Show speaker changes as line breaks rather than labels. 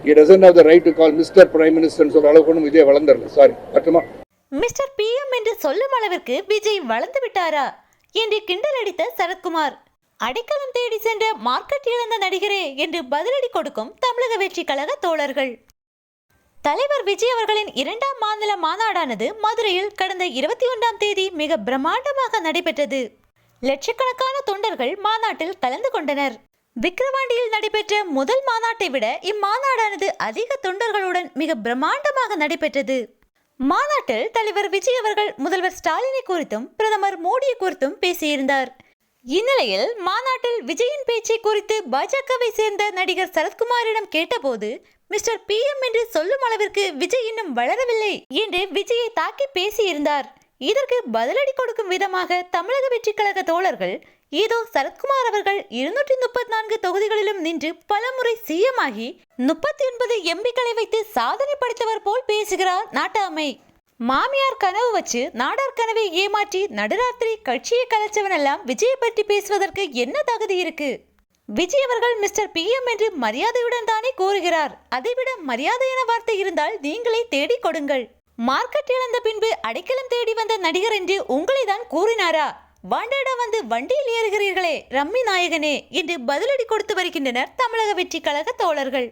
He doesn't have the right to call Mr. Prime Minister ன்னு சொல்ற அளவுக்கு ஒன்றும் விஜய் வளர்ந்துடல. சாரி, பட்டுமா?
மிஸ்டர் பிஎம் என்று சொல்லும் அளவிற்கு விஜய் வளர்ந்து விட்டாரா என்று கிண்டல் அடித்த சரத்குமார். அடைக்கலம் தேடி சென்ற மார்க்கெட் இழந்த நடிகரே என்று பதிலடி கொடுக்கும் தமிழக வெற்றி கழக தோழர்கள். தலைவர் விஜய் அவர்களின் 2ஆம் மாநில மாநாடானது மதுரையில் கடந்த 21ஆம் தேதி மிக பிரம்மாண்டமாக நடைபெற்றது. லட்சக்கணக்கான தொண்டர்கள் மாநாட்டில் கலந்து கொண்டனர். விக்கிரவாண்டியில் நடைபெற்ற முதல் மாநாட்டை விட இம்மாநாடானது அதிக தொண்டர்களுடன் மிக பிரம்மாண்டமாக நடைபெற்றது. மாநாட்டில் தலைவர் விஜய் அவர்கள் முதல்வர் ஸ்டாலினை குறித்தும் பிரதமர் மோடியை குறித்தும் பேசியிருந்தார். இந்நிலையில் மாநாட்டில் விஜயின் பேச்சை குறித்து பாஜகவை சேர்ந்த நடிகர் சரத்குமாரிடம் கேட்டபோது மிஸ்டர் பிஎம் என்று சொல்லும் அளவிற்கு விஜய் இன்னும் வளரவில்லை என்று விஜயை தாக்கி பேசியிருந்தார். இதற்கு பதிலடி கொடுக்கும் விதமாக தமிழக வெற்றி கழக தோழர்கள் ஏதோ சரத்குமார் அவர்கள் 234 தொகுதிகளிலும் நின்று பலமுறை சிஎம் ஆகி 39 எம்பிக்களை வைத்து சாதனை படைத்தவர் போல் பேசுகிறார் நாட்டாமை. மாமியார் கனவு வச்சு நாடார் கனவை ஏமாற்றி நடுராத்திரி கட்சியை கலைச்சவனெல்லாம் விஜயை பற்றி பேசுவதற்கு என்ன தகுதி இருக்கு? விஜய் அவர்கள் மிஸ்டர் பிஎம் என்று மரியாதையுடன் தானே கூறுகிறார். அதைவிட மரியாதையான வார்த்தை இருந்தால் நீங்களே தேடி கொடுங்கள். மார்க்கெட் இழந்த பின்பு அடைக்கலம் தேடி வந்த நடிகர் என்று உங்களை தான் கூறினாரா? வாண்டாடா வந்து வண்டியில் ஏறுகிறீர்களே ரம்மி நாயகனே என்று பதிலடி கொடுத்து வருகின்றனர் தமிழக வெற்றி கழக தோழர்கள்.